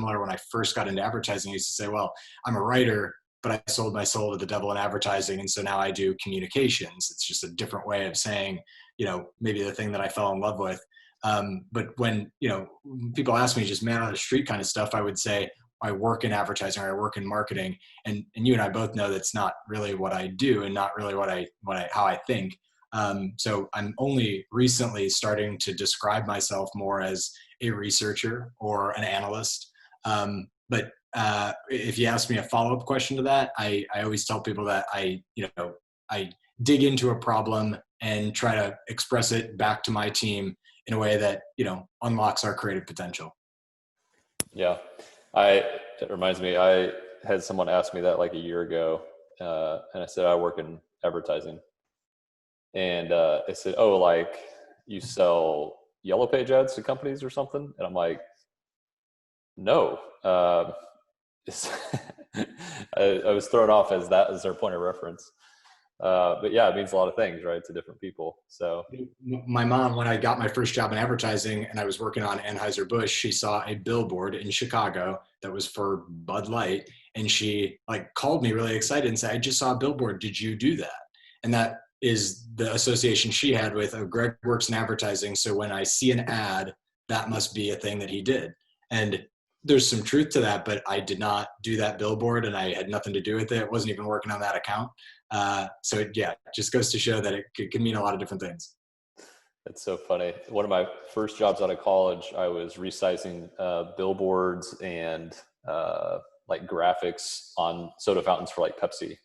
similar when I first got into advertising. I used to say, well, I'm a writer, but I sold my soul to the devil in advertising. And so now I do communications. It's just a different way of saying, maybe the thing that I fell in love with. But when, people ask me just man on the street kind of stuff, I would say I work in advertising or I work in marketing. And you and I both know that's not really what I do and not really how I think. So I'm only recently starting to describe myself more as a researcher or an analyst. But if you ask me a follow-up question to that, I always tell people that I dig into a problem and try to express it back to my team in a way that, unlocks our creative potential. Yeah. It reminds me, I had someone ask me that like a year ago. And I said, I work in advertising. And they said, oh, like you sell yellow page ads to companies or something? And I'm like, no. I was thrown off as that as their point of reference. But yeah, it means a lot of things, right, to different people. So my mom, when I got my first job in advertising and I was working on Anheuser-Busch, she saw a billboard in Chicago that was for Bud Light. And she called me really excited and said, I just saw a billboard. Did you do that? And that is the association she had with, Greg works in advertising. So when I see an ad, that must be a thing that he did. And there's some truth to that, but I did not do that billboard and I had nothing to do with it. I wasn't even working on that account. So it just goes to show that it can mean a lot of different things. That's so funny. One of my first jobs out of college, I was resizing billboards and graphics on soda fountains for Pepsi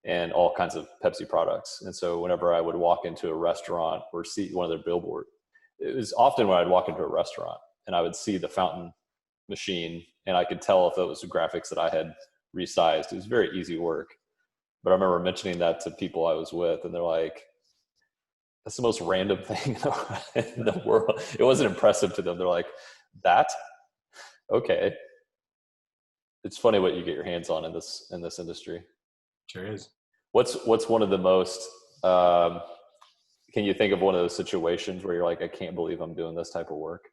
and all kinds of Pepsi products. And so whenever I would walk into a restaurant or see one of their billboard, it was often when I'd walk into a restaurant and I would see the fountain machine and I could tell if it was graphics that I had resized. It was very easy work. But I remember mentioning that to people I was with and they're like, that's the most random thing in the world. It wasn't impressive to them. They're like, that? Okay. It's funny what you get your hands on in this industry. Sure is. What's one of the most, can you think of one of those situations where you're like, I can't believe I'm doing this type of work?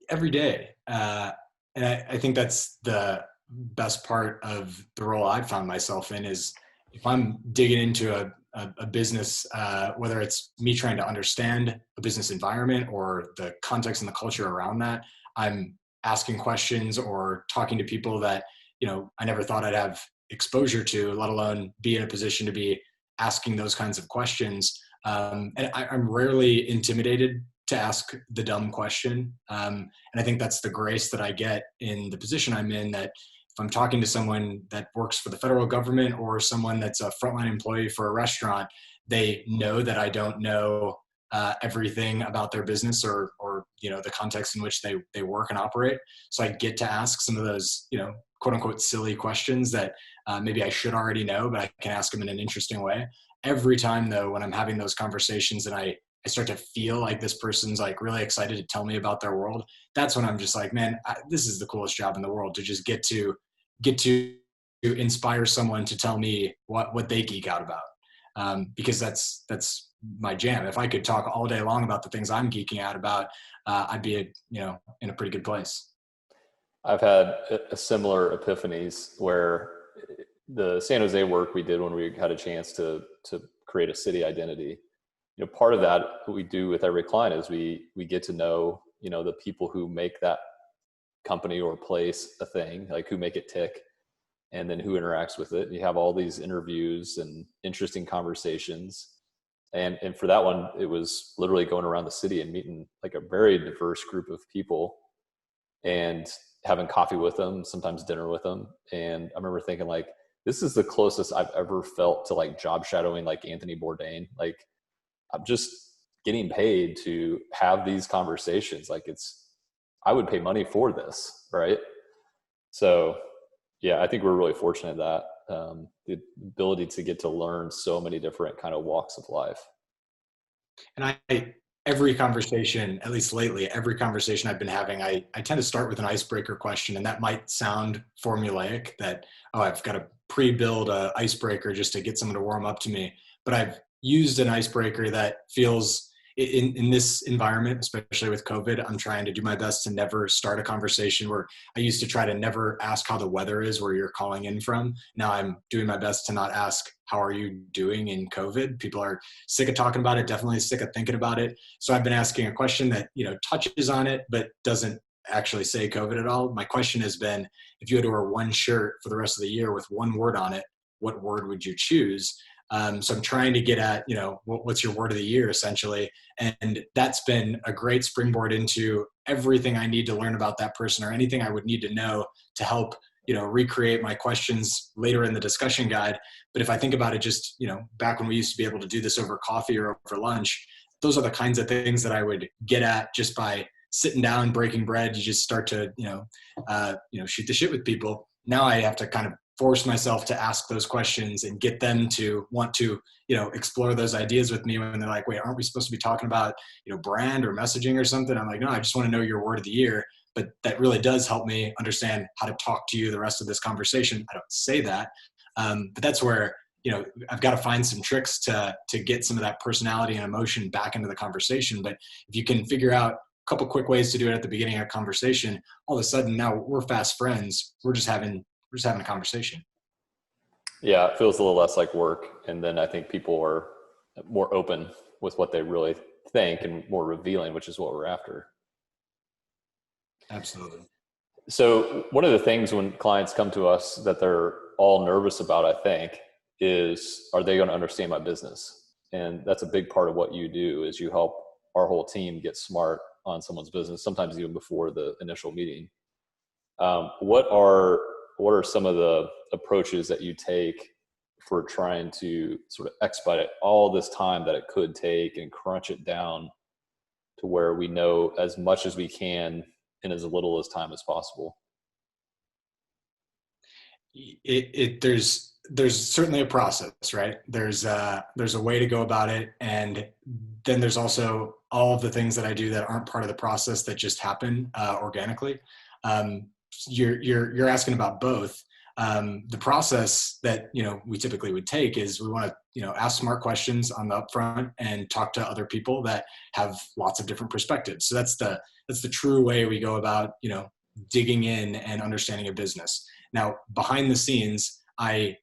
Every day. And I think that's the best part of the role I've found myself in is if I'm digging into a business, whether it's me trying to understand a business environment or the context and the culture around that, I'm asking questions or talking to people that, I never thought I'd have exposure to, let alone be in a position to be asking those kinds of questions. And I'm rarely intimidated to ask the dumb question. And I think that's the grace that I get in the position I'm in, that if I'm talking to someone that works for the federal government or someone that's a frontline employee for a restaurant, they know that I don't know everything about their business or the context in which they work and operate. So I get to ask some of those, quote unquote, silly questions that maybe I should already know, but I can ask them in an interesting way. Every time though, when I'm having those conversations and I start to feel like this person's really excited to tell me about their world, that's when I'm just like, man, this is the coolest job in the world, to just get to inspire someone to tell me what they geek out about. Because that's my jam. If I could talk all day long about the things I'm geeking out about, I'd be, in a pretty good place. I've had a similar epiphanies where the San Jose work we did when we had a chance to create a city identity. Part of that we do with every client is we get to know, the people who make that company or place a thing, who make it tick, and then who interacts with it. You have all these interviews and interesting conversations. And for that one, it was literally going around the city and meeting a very diverse group of people and having coffee with them, sometimes dinner with them. And I remember thinking this is the closest I've ever felt to job shadowing Anthony Bourdain. I'm just getting paid to have these conversations. I would pay money for this, right? So yeah, I think we're really fortunate that the ability to get to learn so many different kind of walks of life. And every conversation, at least lately, every conversation I've been having, I tend to start with an icebreaker question, and that might sound formulaic that, I've got to pre-build an icebreaker just to get someone to warm up to me. But I've used an icebreaker that feels in this environment, especially with COVID, I'm trying to do my best to never start a conversation where I used to try to never ask how the weather is where you're calling in from. Now I'm doing my best to not ask, how are you doing in COVID? People are sick of talking about it, definitely sick of thinking about it. So I've been asking a question that, touches on it, but doesn't actually say COVID at all. My question has been, if you had to wear one shirt for the rest of the year with one word on it, what word would you choose? So I'm trying to get at, what's your word of the year essentially. And that's been a great springboard into everything I need to learn about that person or anything I would need to know to help, recreate my questions later in the discussion guide. But if I think about it, just, back when we used to be able to do this over coffee or over lunch, those are the kinds of things that I would get at just by sitting down, breaking bread. You just start to, shoot the shit with people. Now I have to kind of force myself to ask those questions and get them to want to, explore those ideas with me when they're like, wait, aren't we supposed to be talking about, brand or messaging or something? I'm like, no, I just want to know your word of the year. But that really does help me understand how to talk to you the rest of this conversation. I don't say that, but that's where, I've got to find some tricks to get some of that personality and emotion back into the conversation. But if you can figure out a couple quick ways to do it at the beginning of a conversation, all of a sudden now we're fast friends. We're just having a conversation. Yeah, it feels a little less like work. And then I think people are more open with what they really think and more revealing, which is what we're after. Absolutely. So one of the things when clients come to us that they're all nervous about, I think, is, are they going to understand my business? And that's a big part of what you do, is you help our whole team get smart on someone's business, sometimes even before the initial meeting. What are some of the approaches that you take for trying to sort of expedite all this time that it could take and crunch it down to where we know as much as we can in as little as time as possible? There's certainly a process, right? There's a way to go about it. And then there's also all of the things that I do that aren't part of the process that just happen organically. You're asking about both. The process that, we typically would take is we want to, ask smart questions on the upfront and talk to other people that have lots of different perspectives. So that's the true way we go about, digging in and understanding a business. Now, behind the scenes, I,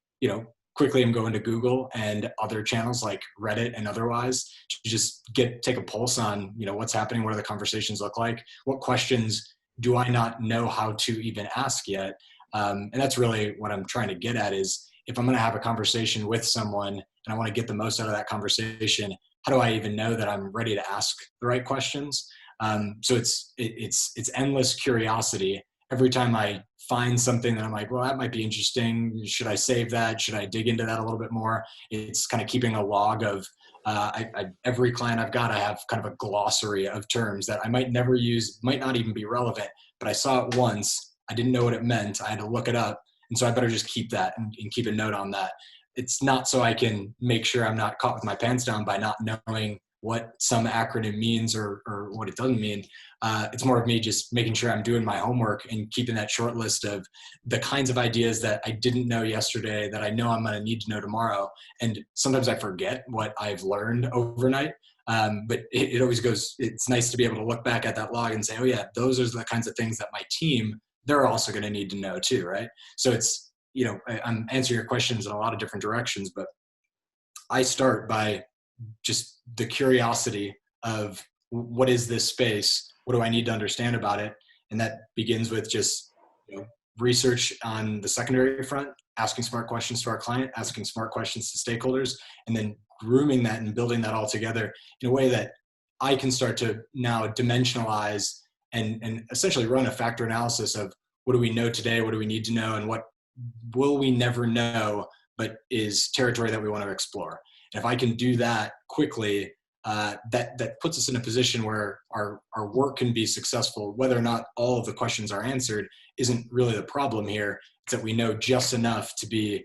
quickly am going to Google and other channels like Reddit and otherwise to just take a pulse on, what's happening, what do the conversations look like, what questions do I not know how to even ask yet? And that's really what I'm trying to get at is, if I'm going to have a conversation with someone and I want to get the most out of that conversation, how do I even know that I'm ready to ask the right questions? So it's endless curiosity. Every time I find something that I'm like, well, that might be interesting. Should I save that? Should I dig into that a little bit more? It's kind of keeping a log of, every client I've got, I have kind of a glossary of terms that I might never use, might not even be relevant, but I saw it once. I didn't know what it meant. I had to look it up. And so I better just keep that and keep a note on that. It's not so I can make sure I'm not caught with my pants down by not knowing what some acronym means or what it doesn't mean. It's more of me just making sure I'm doing my homework and keeping that short list of the kinds of ideas that I didn't know yesterday that I know I'm going to need to know tomorrow. And sometimes I forget what I've learned overnight. But it always goes, it's nice to be able to look back at that log and say, oh yeah, those are the kinds of things that my team, they're also going to need to know too, right? So it's, I'm answering your questions in a lot of different directions, but I start by just the curiosity of, what is this space? What do I need to understand about it? And that begins with just, research on the secondary front, asking smart questions to our client, asking smart questions to stakeholders, and then grooming that and building that all together in a way that I can start to now dimensionalize and essentially run a factor analysis of, what do we know today? What do we need to know? And what will we never know, but is territory that we want to explore? And if I can do that quickly, that puts us in a position where our work can be successful. Whether or not all of the questions are answered isn't really the problem here. It's that we know just enough to be,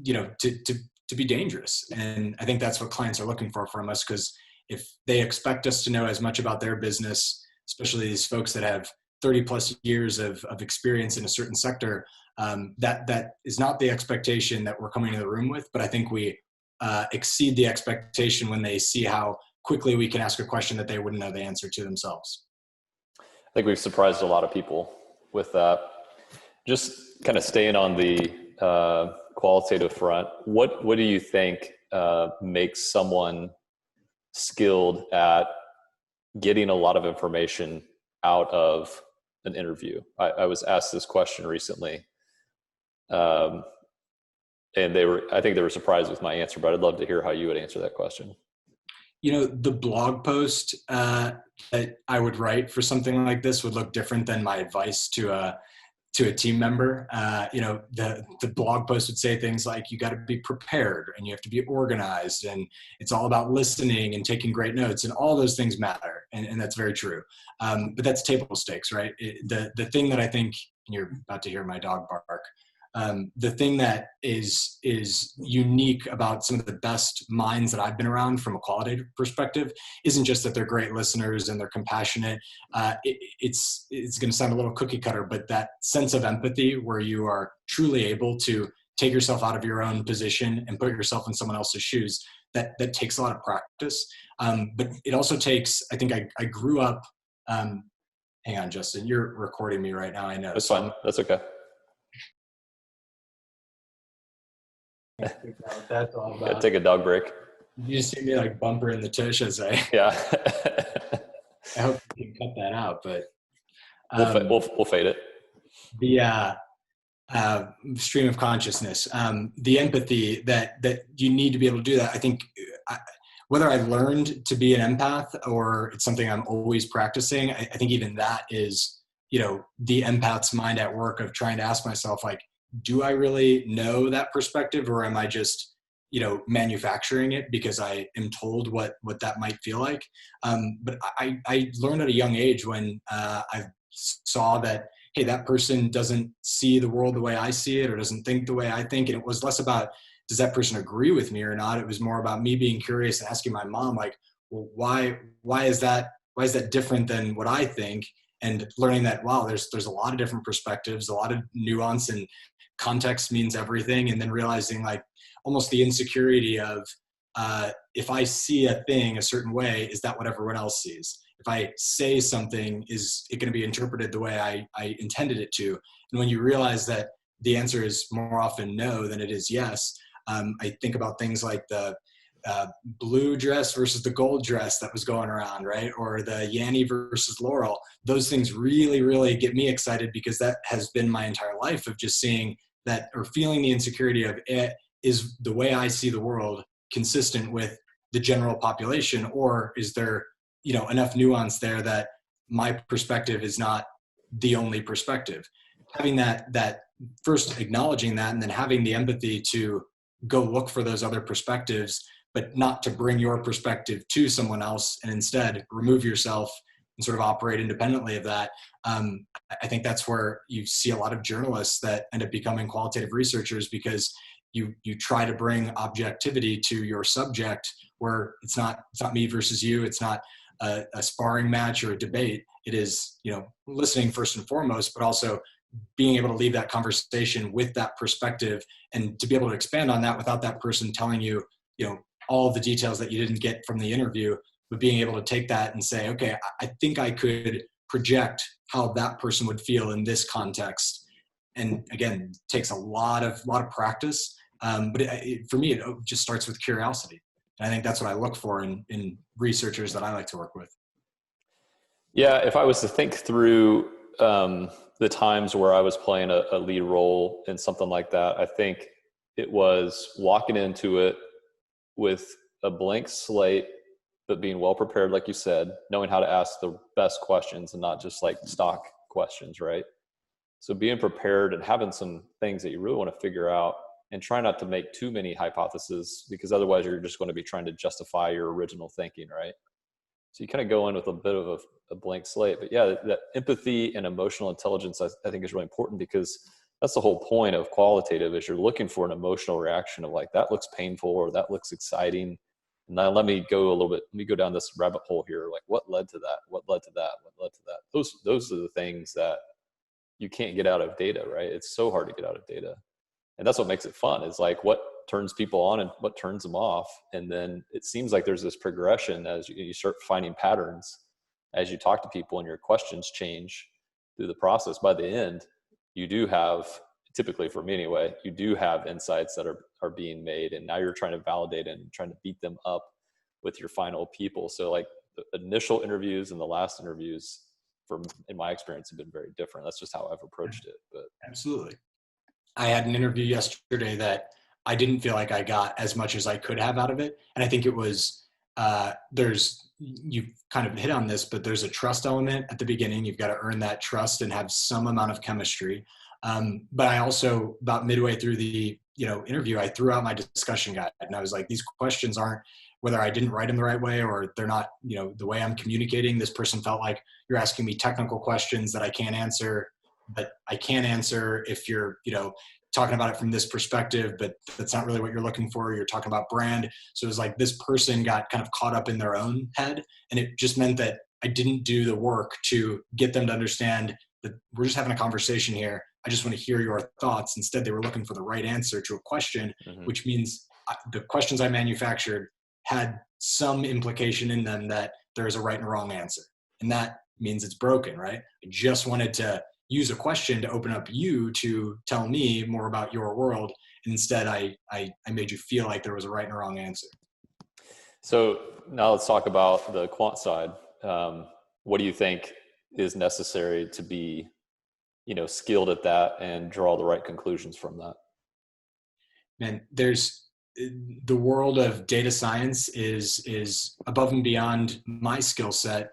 to be dangerous. And I think that's what clients are looking for from us, because if they expect us to know as much about their business, especially these folks that have 30 plus years of experience in a certain sector, that is not the expectation that we're coming into the room with. But I think we exceed the expectation when they see how quickly we can ask a question that they wouldn't know the answer to themselves. I think we've surprised a lot of people with that. Just kind of staying on the qualitative front, what do you think makes someone skilled at getting a lot of information out of an interview? I was asked this question recently, and I think they were surprised with my answer, but I'd love to hear how you would answer that question. The blog post that I would write for something like this would look different than my advice to a team member. The blog post would say things like, you got to be prepared and you have to be organized, and it's all about listening and taking great notes, and all those things matter. And that's very true. But that's table stakes, right? The thing that I think, and you're about to hear my dog bark, the thing that is unique about some of the best minds that I've been around from a qualitative perspective isn't just that they're great listeners and they're compassionate. It's going to sound a little cookie cutter, but that sense of empathy where you are truly able to take yourself out of your own position and put yourself in someone else's shoes, that takes a lot of practice. But it also takes, I think I grew up, hang on, Justin, you're recording me right now. I know. That's fine. That's okay. That's all about. Gotta take a dog break. You just see me like bumper in the tush as Yeah. I hope you can cut that out, but we'll fade it. The stream of consciousness, the empathy that you need to be able to do that. I think whether I learned to be an empath or it's something I'm always practicing, I think even that is, the empath's mind at work of trying to ask myself, like, do I really know that perspective, or am I just, manufacturing it because I am told what that might feel like? But I learned at a young age when I saw that, hey, that person doesn't see the world the way I see it or doesn't think the way I think. And it was less about, does that person agree with me or not? It was more about me being curious and asking my mom, like, well, why is that different than what I think? And learning that, wow, there's a lot of different perspectives, a lot of nuance, and context means everything. And then realizing, like, almost the insecurity of, if I see a thing a certain way, is that what everyone else sees? If I say something, is it going to be interpreted the way I intended it to? And when you realize that the answer is more often no than it is yes, I think about things like the blue dress versus the gold dress that was going around, right? Or the Yanny versus Laurel. Those things really, really get me excited, because that has been my entire life of just seeing that, or feeling the insecurity of, it is the way I see the world consistent with the general population, or is there, enough nuance there that my perspective is not the only perspective? Having that first, acknowledging that, and then having the empathy to go look for those other perspectives, but not to bring your perspective to someone else, and instead remove yourself and sort of operate independently of that. I think that's where you see a lot of journalists that end up becoming qualitative researchers, because you try to bring objectivity to your subject, where it's not me versus you. It's not a sparring match or a debate. It is, listening first and foremost, but also being able to leave that conversation with that perspective, and to be able to expand on that without that person telling you, all of the details that you didn't get from the interview, but being able to take that and say, okay, I think I could project how that person would feel in this context. And again, it takes a lot of practice. But for me, it just starts with curiosity. And I think that's what I look for in researchers that I like to work with. Yeah, if I was to think through the times where I was playing a lead role in something like that, I think it was walking into it with a blank slate, but being well prepared, like you said, knowing how to ask the best questions and not just like stock questions, right? So being prepared and having some things that you really want to figure out, and try not to make too many hypotheses, because otherwise you're just going to be trying to justify your original thinking, right? So you kind of go in with a bit of a blank slate. But yeah, that empathy and emotional intelligence, I think, is really important, because that's the whole point of qualitative, is you're looking for an emotional reaction of, like, that looks painful or that looks exciting. And now let me go down this rabbit hole here. Like, what led to that? What led to that? What led to that? Those are the things that you can't get out of data, right? It's so hard to get out of data. And that's what makes it fun, is like, what turns people on and what turns them off. And then it seems like there's this progression as you start finding patterns as you talk to people and your questions change through the process. By the end, you do have, typically for me anyway, you do have insights that are being made, and now you're trying to validate and trying to beat them up with your final people. So like the initial interviews and the last interviews, in my experience, have been very different. That's just how I've approached it. But absolutely. I had an interview yesterday that I didn't feel like I got as much as I could have out of it. And I think it was, you've kind of hit on this, but there's a trust element at the beginning. You've got to earn that trust and have some amount of chemistry. But I also, about midway through the interview, I threw out my discussion guide, and I was like, these questions aren't, whether I didn't write them the right way or they're not, the way I'm communicating. This person felt like you're asking me technical questions that I can't answer, but I can answer if you're, talking about it from this perspective, but that's not really what you're looking for. You're talking about brand. So it was like this person got kind of caught up in their own head. And it just meant that I didn't do the work to get them to understand that we're just having a conversation here. I just want to hear your thoughts. Instead, they were looking for the right answer to a question, which means the questions I manufactured had some implication in them that there is a right and wrong answer. And that means it's broken, right? I just wanted to use a question to open up you to tell me more about your world. And instead, I made you feel like there was a right and a wrong answer. So now let's talk about the quant side. What do you think is necessary to be, skilled at that and draw the right conclusions from that? Man, there's the world of data science is above and beyond my skill set.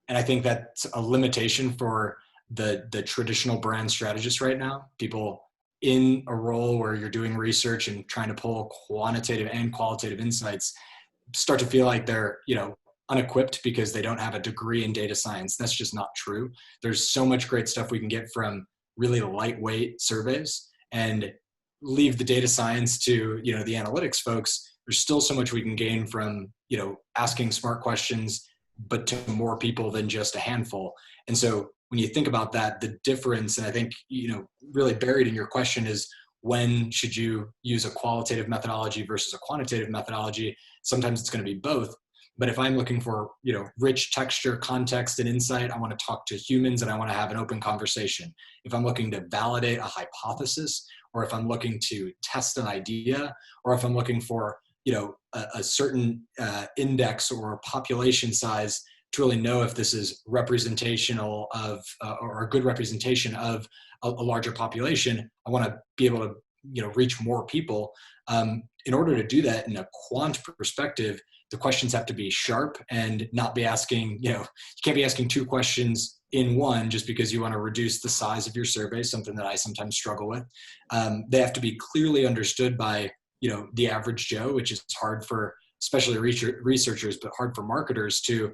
And I think that's a limitation for the traditional brand strategist right now. People in a role where you're doing research and trying to pull quantitative and qualitative insights start to feel like they're, unequipped because they don't have a degree in data science. That's just not true. There's so much great stuff we can get from really lightweight surveys, and leave the data science to, the analytics folks. There's still so much we can gain from, asking smart questions, but to more people than just a handful. And so when you think about that, the difference, and I think, really buried in your question is, when should you use a qualitative methodology versus a quantitative methodology? Sometimes it's going to be both. But if I'm looking for, rich texture, context, and insight, I want to talk to humans and I want to have an open conversation. If I'm looking to validate a hypothesis, or if I'm looking to test an idea, or if I'm looking for, a certain index or population size to really know if this is representational of, or a good representation of a larger population, I want to be able to, reach more people. In order to do that in a quant perspective, the questions have to be sharp and not be asking, you can't be asking two questions in one just because you want to reduce the size of your survey, something that I sometimes struggle with. They have to be clearly understood by, the average Joe, which is hard for, especially researchers, but hard for marketers to,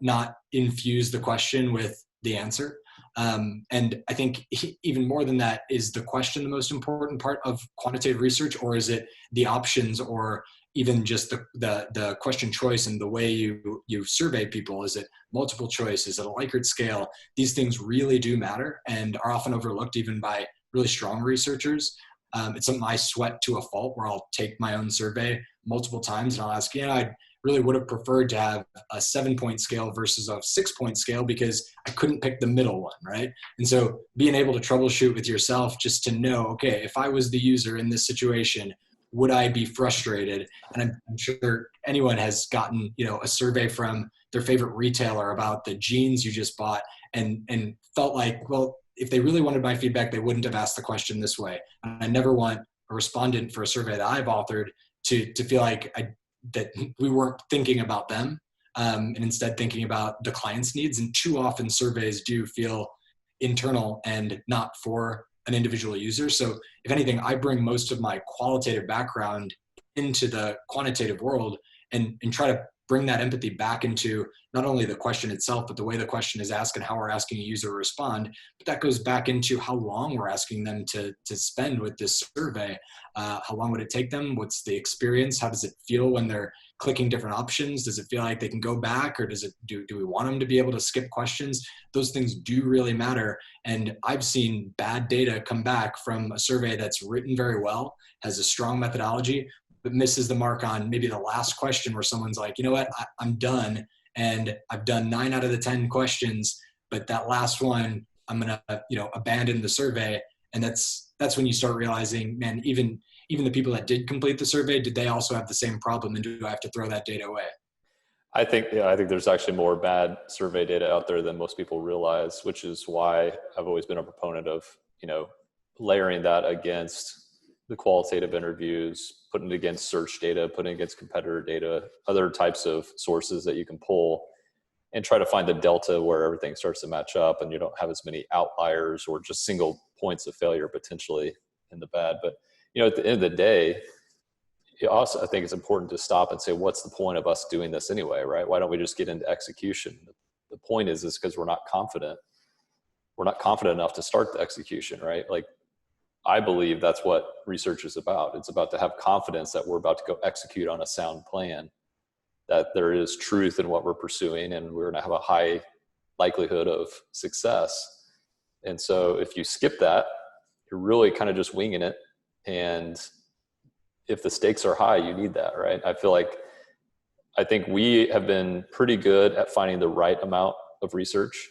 not infuse the question with the answer. And I think even more than that, is the question the most important part of quantitative research, or is it the options, or even just the question choice and the way you survey people? Is it multiple choice? Is it a Likert scale? These things really do matter and are often overlooked even by really strong researchers. It's something I sweat to a fault, where I'll take my own survey multiple times and I'll ask, I really would have preferred to have a 7-point scale versus a 6-point scale because I couldn't pick the middle one, right? And so being able to troubleshoot with yourself just to know, okay, if I was the user in this situation, would I be frustrated? And I'm sure anyone has gotten, a survey from their favorite retailer about the jeans you just bought and felt like, well, if they really wanted my feedback, they wouldn't have asked the question this way. And I never want a respondent for a survey that I've authored to feel like that we weren't thinking about them, and instead thinking about the client's needs. And too often surveys do feel internal and not for an individual user. So if anything, I bring most of my qualitative background into the quantitative world and try to bring that empathy back into not only the question itself, but the way the question is asked and how we're asking a user to respond. But that goes back into how long we're asking them to spend with this survey. How long would it take them? What's the experience? How does it feel when they're clicking different options? Does it feel like they can go back, or do we want them to be able to skip questions? Those things do really matter. And I've seen bad data come back from a survey that's written very well, has a strong methodology, but misses the mark on maybe the last question where someone's like, you know what, I'm done. And I've done 9 out of the 10 questions, but that last one, I'm going to, abandon the survey. And that's when you start realizing, man, even the people that did complete the survey, did they also have the same problem? And do I have to throw that data away? I think there's actually more bad survey data out there than most people realize, which is why I've always been a proponent of, layering that against the qualitative interviews, putting it against search data, putting it against competitor data, other types of sources that you can pull, and try to find the delta where everything starts to match up and you don't have as many outliers or just single points of failure potentially in the bad. But, at the end of the day, also, I think it's important to stop and say, what's the point of us doing this anyway, right? Why don't we just get into execution? The point is because we're not confident. We're not confident enough to start the execution, right? Like, I believe that's what research is about. It's about to have confidence that we're about to go execute on a sound plan, that there is truth in what we're pursuing, and we're going to have a high likelihood of success. And so if you skip that, you're really kind of just winging it. And if the stakes are high, you need that, right? I think we have been pretty good at finding the right amount of research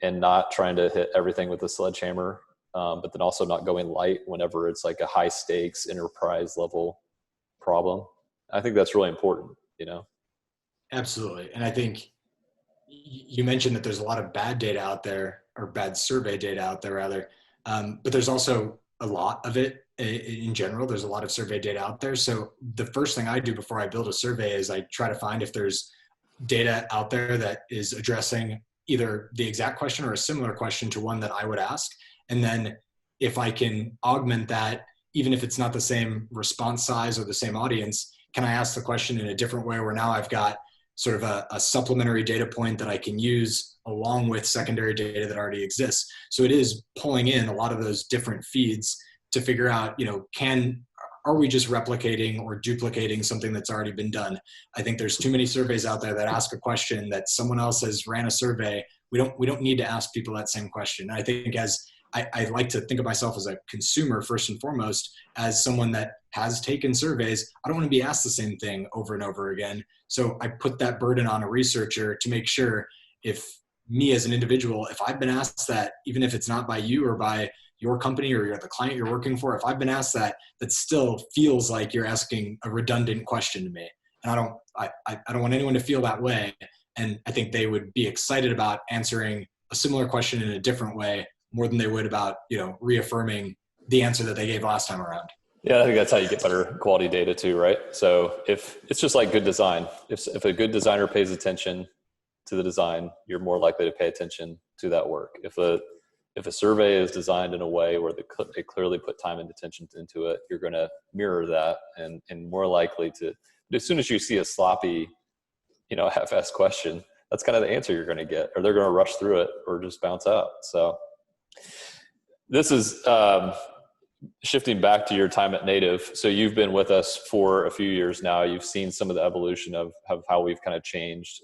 and not trying to hit everything with a sledgehammer, but then also not going light whenever it's like a high stakes enterprise level problem. I think that's really important, Absolutely. And I think you mentioned that there's a lot of bad data out there, or bad survey data out there rather, but there's also a lot of it in general. There's a lot of survey data out there. So the first thing I do before I build a survey is I try to find if there's data out there that is addressing either the exact question or a similar question to one that I would ask. And then if I can augment that, even if it's not the same response size or the same audience, can I ask the question in a different way where now I've got sort of a supplementary data point that I can use along with secondary data that already exists. So it is pulling in a lot of those different feeds to figure out, are we just replicating or duplicating something that's already been done? I think there's too many surveys out there that ask a question that someone else has ran a survey. We don't need to ask people that same question. I think I like to think of myself as a consumer first and foremost, as someone that has taken surveys. I don't want to be asked the same thing over and over again. So I put that burden on a researcher to make sure, if me as an individual, if I've been asked that, even if it's not by you or by your company or the client you're working for, if I've been asked that, that still feels like you're asking a redundant question to me. And I don't want anyone to feel that way. And I think they would be excited about answering a similar question in a different way more than they would about, reaffirming the answer that they gave last time around. Yeah, I think that's how you get better quality data too, right? So if it's just like good design, if a good designer pays attention to the design, you're more likely to pay attention to that work. If a survey is designed in a way where they clearly put time and attention into it, you're going to mirror that and more likely to, as soon as you see a sloppy, half-assed question, that's kind of the answer you're going to get, or they're going to rush through it or just bounce out. So this is shifting back to your time at Native. So you've been with us for a few years now. You've seen some of the evolution of how we've kind of changed.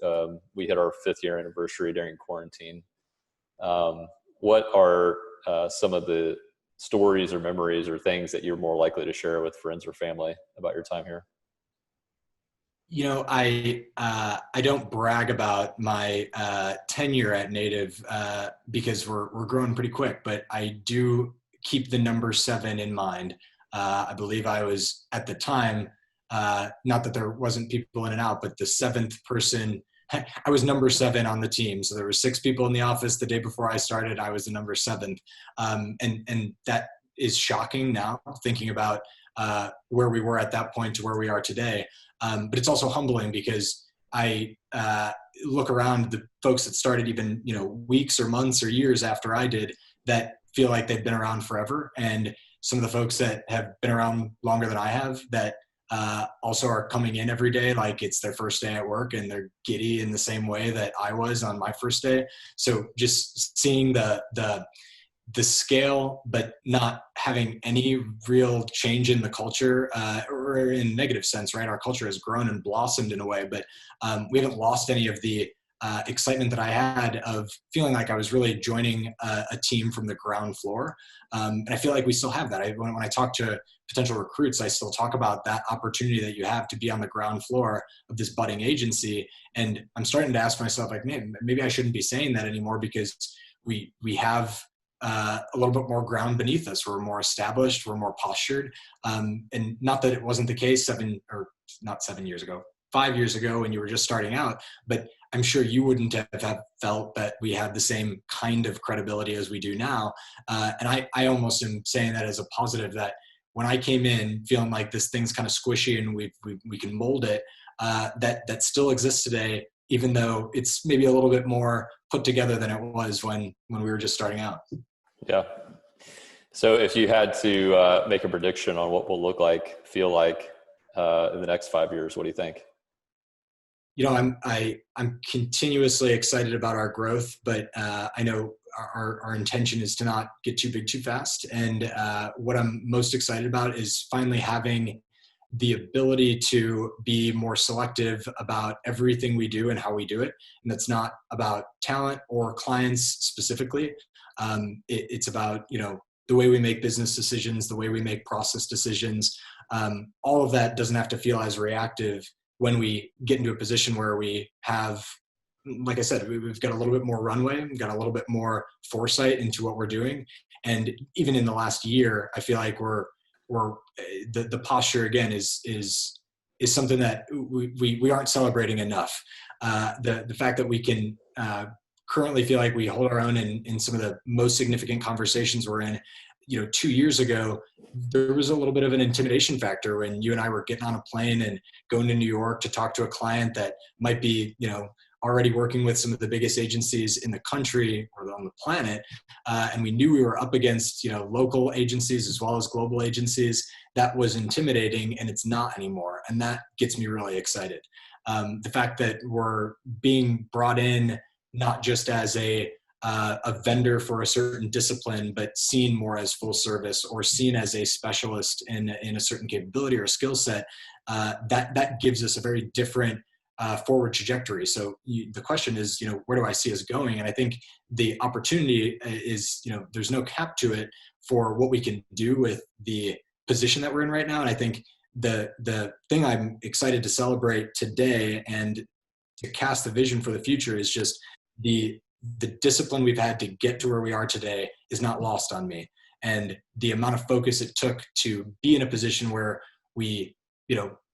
We hit our 5th year anniversary during quarantine. What are some of the stories or memories or things that you're more likely to share with friends or family about your time here? I don't brag about my tenure at Native because we're growing pretty quick, but I do keep the number 7 in mind. I believe I was at the time, not that there wasn't people in and out, but the 7th person. I was number 7 on the team. So there were 6 people in the office the day before I started. I was the number 7th. And that is shocking now, thinking about where we were at that point to where we are today. But it's also humbling because I look around the folks that started even, weeks or months or years after I did, that feel like they've been around forever. And some of the folks that have been around longer than I have that also are coming in every day like it's their first day at work, and they're giddy in the same way that I was on my first day. So just seeing the the scale, but not having any real change in the culture, or in a negative sense, right? Our culture has grown and blossomed in a way, but we haven't lost any of the excitement that I had of feeling like I was really joining a team from the ground floor. And I feel like we still have that. When I talk to potential recruits, I still talk about that opportunity that you have to be on the ground floor of this budding agency. And I'm starting to ask myself, like, man, maybe I shouldn't be saying that anymore, because we have a little bit more ground beneath us. We're more established. We're more postured. And not that it wasn't the case 7 years ago, 5 years ago when you were just starting out, but I'm sure you wouldn't have felt that we had the same kind of credibility as we do now. And I almost am saying that as a positive, that when I came in feeling like this thing's kind of squishy and we can mold it, that still exists today, even though it's maybe a little bit more put together than it was when we were just starting out. Yeah. So if you had to make a prediction on what we'll look like, feel like in the next 5 years, what do you think? I'm continuously excited about our growth, but I know our intention is to not get too big too fast. And what I'm most excited about is finally having the ability to be more selective about everything we do and how we do it. And that's not about talent or clients specifically. It's about, the way we make business decisions, the way we make process decisions. All of that doesn't have to feel as reactive when we get into a position where we have, like I said, we've got a little bit more runway, we've got a little bit more foresight into what we're doing. And even in the last year, I feel like the posture again is something that we aren't celebrating enough. The fact that we can currently feel like we hold our own in some of the most significant conversations we're in. 2 years ago, there was a little bit of an intimidation factor when you and I were getting on a plane and going to New York to talk to a client that might be, already working with some of the biggest agencies in the country or on the planet. And we knew we were up against, local agencies as well as global agencies. That was intimidating, and it's not anymore. And that gets me really excited. The fact that we're being brought in not just as a vendor for a certain discipline, but seen more as full service or seen as a specialist in a certain capability or skill set, that gives us a very different forward trajectory. So the question is, where do I see us going? And I think the opportunity is, there's no cap to it for what we can do with the position that we're in right now. And I think the thing I'm excited to celebrate today and to cast the vision for the future is just the discipline we've had to get to where we are today is not lost on me. And the amount of focus it took to be in a position where we,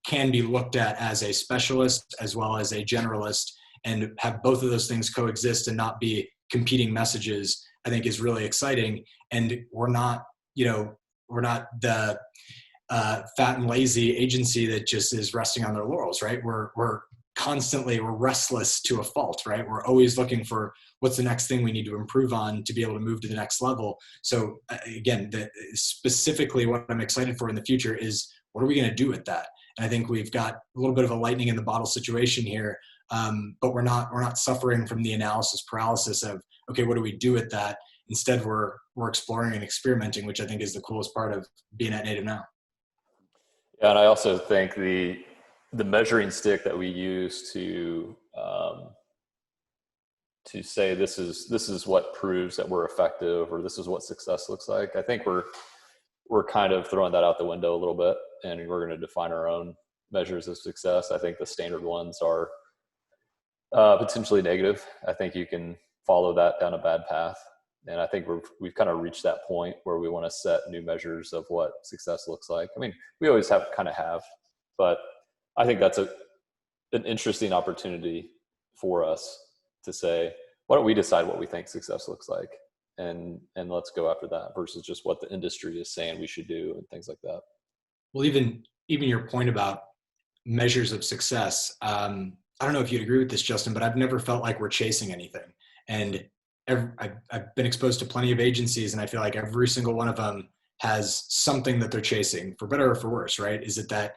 can be looked at as a specialist as well as a generalist, and have both of those things coexist and not be competing messages, I think is really exciting. And we're not the fat and lazy agency that just is resting on their laurels, right? We're restless to a fault, right? We're always looking for what's the next thing we need to improve on to be able to move to the next level. So again, specifically what I'm excited for in the future is, what are we going to do with that? And I think we've got a little bit of a lightning in the bottle situation here, but we're not suffering from the analysis paralysis of, okay, what do we do with that? Instead, we're exploring and experimenting, which I think is the coolest part of being at Native now. Yeah, and I also think the measuring stick that we use to say this is what proves that we're effective, or this is what success looks like, I think we're kind of throwing that out the window a little bit, and we're going to define our own measures of success. I think the standard ones are potentially negative. I think you can follow that down a bad path. And I think we've kind of reached that point where we want to set new measures of what success looks like. I mean, we always have, but I think that's an interesting opportunity for us to say, why don't we decide what we think success looks like? And let's go after that versus just what the industry is saying we should do and things like that. Well, even your point about measures of success, I don't know if you'd agree with this, Justin, but I've never felt like we're chasing anything. And I've been exposed to plenty of agencies, and I feel like every single one of them has something that they're chasing, for better or for worse, right? Is it that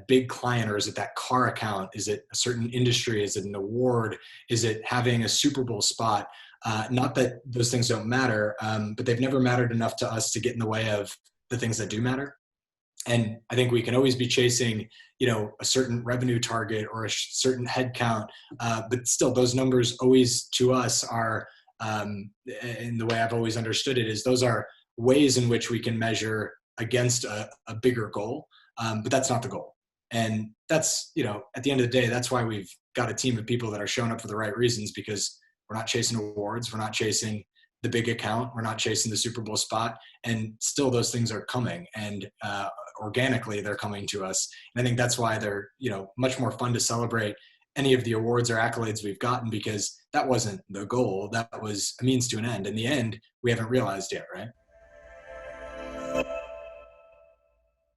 big client, or is it that car account? Is it a certain industry? Is it an award? Is it having a Super Bowl spot? Not that those things don't matter, but they've never mattered enough to us to get in the way of the things that do matter. And I think we can always be chasing, a certain revenue target or a certain head count, but still those numbers always to us are, in the way I've always understood it, is those are ways in which we can measure against a bigger goal, but that's not the goal. And that's, at the end of the day, that's why we've got a team of people that are showing up for the right reasons, because we're not chasing awards, we're not chasing the big account, we're not chasing the Super Bowl spot, and still those things are coming, and organically they're coming to us. And I think that's why they're, much more fun to celebrate any of the awards or accolades we've gotten, because that wasn't the goal, that was a means to an end. In the end, we haven't realized yet, right?